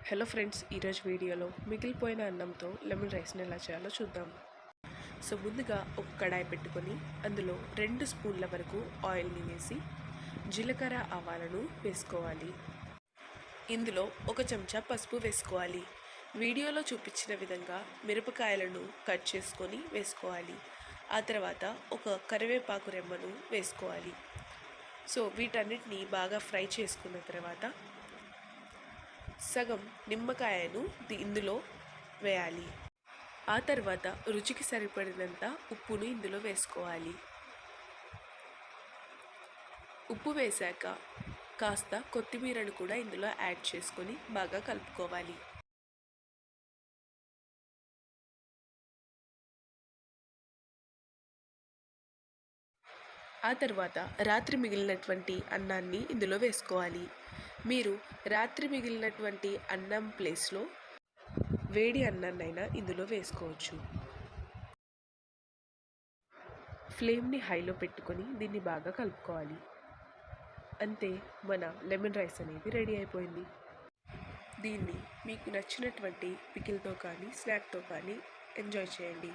Hello friends, ఈరోజు వీడియోలో మిగిలిపోయిన అన్నంతో లెమన్ రైస్ని ఎలా చేయాలో చూద్దాం. సో ముందుగా ఒక కడాయి పెట్టుకొని అందులో 2 స్పూన్ల వరకు ఆయిల్ని వేసి జీలకర్ర ఆవాలను వేసుకోవాలి. ఇందులో 1 చెంచా పసుపు వేసుకోవాలి. వీడియోలో చూపించిన విధంగా మిరపకాయలను కట్ చేసుకొని వేసుకోవాలి. ఆ తర్వాత ఒక కరివేపాకు రెమ్మను వేసుకోవాలి. సో వీటన్నిటిని బాగా ఫ్రై చేసుకున్న తర్వాత సగం నిమ్మకాయను ఇందులో వేయాలి. ఆ తర్వాత రుచికి సరిపడినంత ఉప్పును ఇందులో వేసుకోవాలి. ఉప్పు వేశాక కాస్త కొత్తిమీరను కూడా ఇందులో యాడ్ చేసుకొని బాగా కలుపుకోవాలి. ఆ తర్వాత రాత్రి మిగిలినటువంటి అన్నాన్ని ఇందులో వేసుకోవాలి. మీరు రాత్రి మిగిలినటువంటి అన్నం ప్లేస్లో వేడి అన్నాన్నైనా ఇందులో వేసుకోవచ్చు. ఫ్లేమ్ని హైలో పెట్టుకొని దీన్ని బాగా కలుపుకోవాలి. అంతే, మన లెమన్ రైస్ అనేది రెడీ అయిపోయింది. దీన్ని మీకు నచ్చినటువంటి పికిల్తో కానీ స్నాక్తో కానీ ఎంజాయ్ చేయండి.